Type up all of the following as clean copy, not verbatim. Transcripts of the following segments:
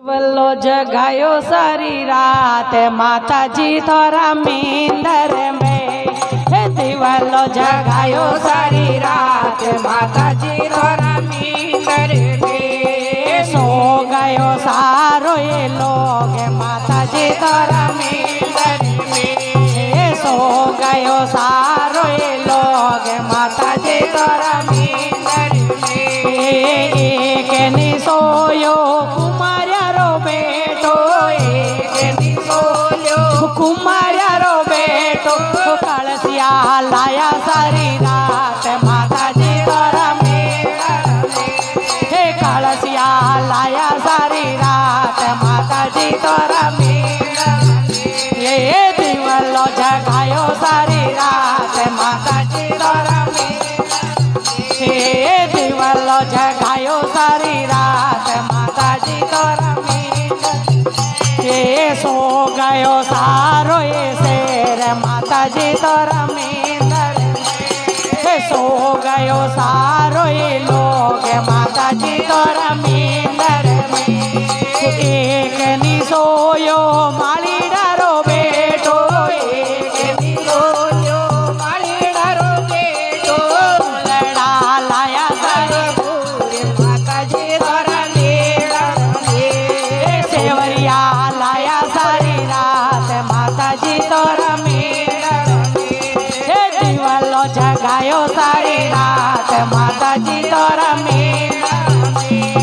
वल्लो जगायो सारी रात माता जी तोरा मींदर में। दिवलो जगायो सारी रात माता जी तोरा मींदर में। सो गयो सारो ये लोग माता जी तोरा मींदर में। सो गयो सारो ये लोग माता जी तोरा मींदर में। एक नि सोयो कुमार्यारो बेटो, एक नि सोयो कुमार्यारो बेटो। कलसिया लाया सारी रात माता जी तोरा मेला में। कलसिया लाया सारी रात माता जी तोरा मेला में। ये दिवलो जगायो सारी रात माता जी तोरा मेला में। दिवलो जगायो सारी रात माता जी तोरा मेला में। सो गयो सारो ये शेर माता जी तोरा मेंदर में। सो गयो सारो ये लोग माता जी तोरा मेंदर में। एक नि सोयो मालीडारो बेटो, एक नि सोयो मालीडारो बेटो। लड़ा लाया सारी भूरी माता जी तोरा मेंदर में। सेवरिया लाया सारी रात माता जी तोरा मेंदर में। दिवलो जगायो सारी रात माता जी तोरा मेंदर में।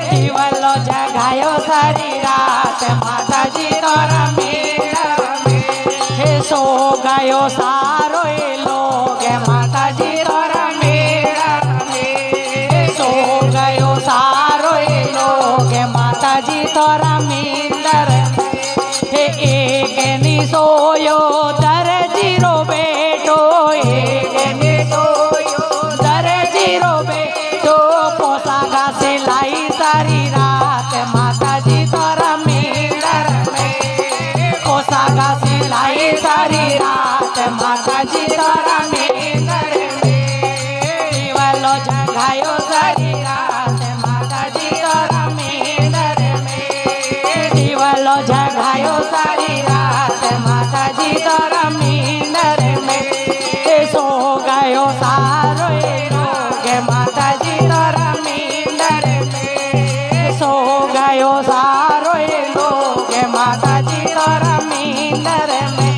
दिवलो जगायो सारी रात माता जी तोरा मेंदर में। सो गयो सारो ये लोग माता जी तोरा मेंदर में। सो गयो सारो ये लोग माता जी तोरा मेंदर में। एक नि सोयो दर्जीरो बेटो, एक नि सोयो दर्जीरो बेटो। पोशाका सिलाई सारी रात माता जी तोरा मेंदर में। पोशाका सिलाई सारी रात माता जी तोरा मेंदर में। दिवलो जगायो सारी रात माता जी तोरा मेंदर में। दिवलो जगायो सारी रात माता जी तोरा मेंदर में। सो गयो सारो ये लोग माता जी तोरा मेंदर में। सो गयो सारो ये लोग माता जी तोरा मेंदर में।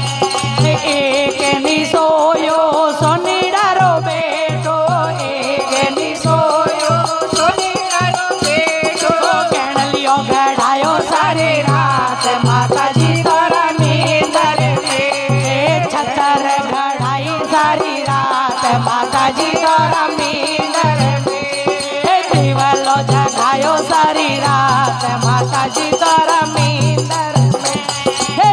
एक नि सोयो सोनीडारो बेटो, एक नि सोयो सोनीडारो बेटो। गणलियो गढ़ायो सारी रात माता जी तोरा मेंदर में। छतर गढ़ाई सारी रात माता जी तोरा मेंदर में। दिवलो जगायो सारी रात माता जी तोरा मेंदर में।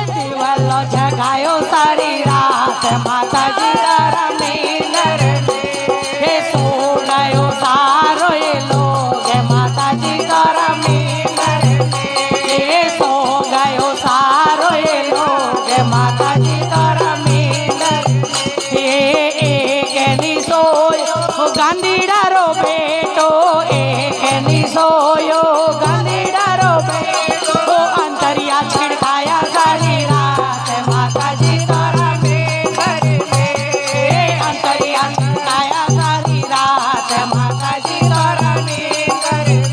दिवलो जगायो सारी रात माता जी तोरा मेंदर में। सो गयो सारो ये लोग माता जी तोरा मेंदर में। सो गयो सारो ये लोग माता जी तोरा मेंदर में। एक नि सोयो गांधीडारो बेटो, एक नि सोयो गांधीडारो बेटो। अंतरिया छिड़काया सारी रात माता जी तोरा मेंदर में। अंतरिया छिड़काया सारी रात माता जी तोरा मेंदर में।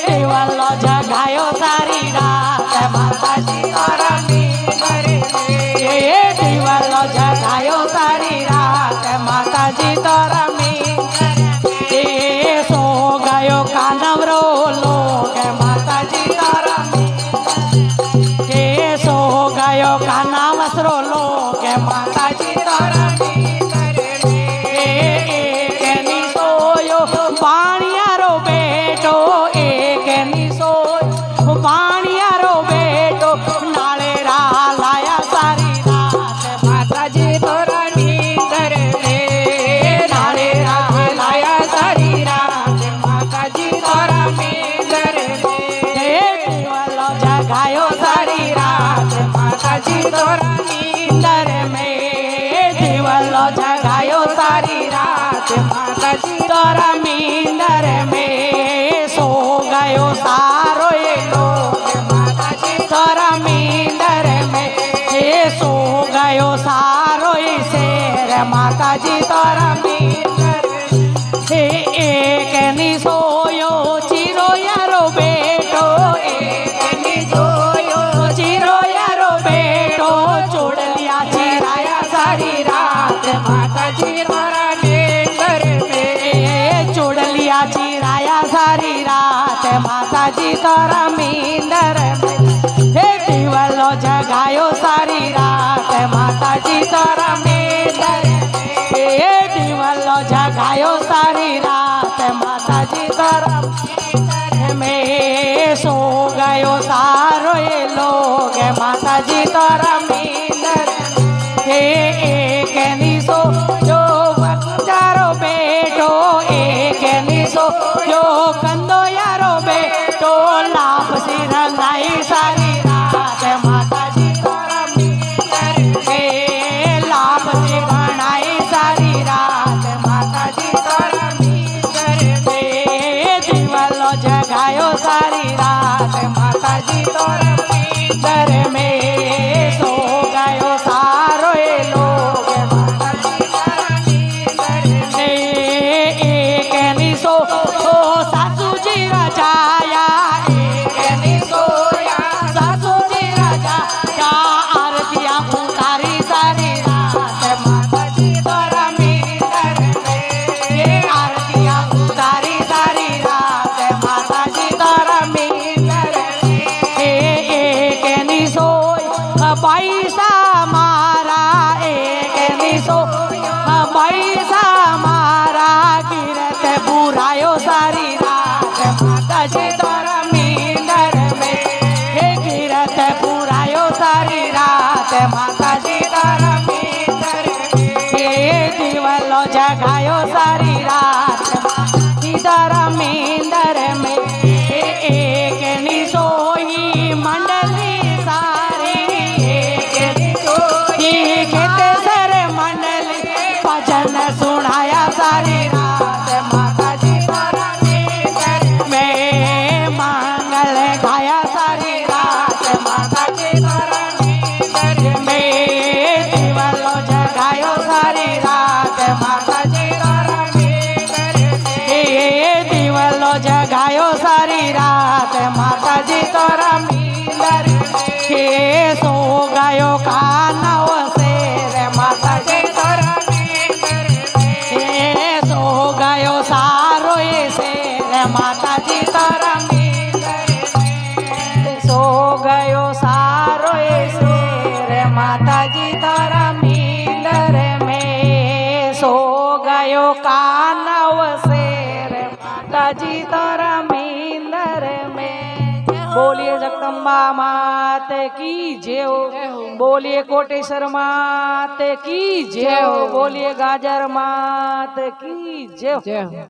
दिवलो जगायो सारी रात माता जी तोरा मेंदर में। दिवलो जगायो सारी रात माता जी तोरा मेंदर में। सो गयो कानवरो लोग माता जी तोरा मेंदर में। सो गयो कानावसरो लोग माता जी तोरा मेंदर में। एक नि सोयो पाणियारो बेटो, एक नि सोयो पाणियारो बेटो। नालेरा लाया सारी रात माता जी तोरा मेंदर में। नालेरा लाया सारी रात माता जी तोरा मेंदर में। दिवलो जगायो सारी रात माता जी तोरा मेंदर में। दिवलो जगायो सारी रात माता जी तोरा मेंदर में। सो गयो सारो ये लोग माता जी तारा मींदर एक नी सोयो चिरो यारो बेटो एक नी सोयो चिरो यारो बेटो चोड़ लिया चिराया सारी रात माता जी तारा मींदर में चोड़ लिया चिराया सारी रात माता जी तारा मींदर में हे दिवलो जगायो सारी रात माता जी तारा मींदर हे दिवलो जगायो सारी रात माता जी तारा में सो गयो सारो ये लोग माता जी तारा मींदर हे एक नी सो जो बचारो बेटो एक नी सो जो कंदो यारो बेटो लाभ सी रंगाई सारी रात माता जी तारा मींदर हे लाभ सी बनाई सारी रात माता जी तारा मींदर में दिवलो जगायो सारी रात माता जी तारा मींदर में सो गयो सारो ये लोग माता जी तारा मींदर में एक नी सो सासू जी राजाया एक नी सोया सासू जी राजा क्या आरतियां उतारी सारी रात माता जी तारा मींदर में ये आरतियां उतारी सारी रात माता जी तारा मींदर में एक नी सोई पैसा मारा एक नी सो पैसा मारा गिरत बुरायो सारी रात माता जी तारा मींदर में हे गिरत बुरायो सारी रात माता जी तारा मींदर में हे दिवलो जगायो सारी रात माता जी तारा मींदर में एक नी सोई मंडली सारी एक नी सोई खेत सर मंडली भजन सुनाया सारी रात माता जी तारा मींदर में मंगल गाया सारी रात माता जी तारा मींदर में दिवलो जगायो सारी रात माता जी तारा मींदर में दिवलो जगायो सारी रात माता जी तारा मींदर में सो गयो कानव से रे माता जी तारा मींदर में सो गयो सारो ये से रे माता जी तारा मींदर में सो गयो सारो ये से रे माता जी तारा मींदर में सो गयो कानव से रे माता जी तारा मींदर में बोलिए जगदम्बा मात की जय हो बोलिए कोटेश्वर मात की जय हो बोलिए गाजर मात की जय हो।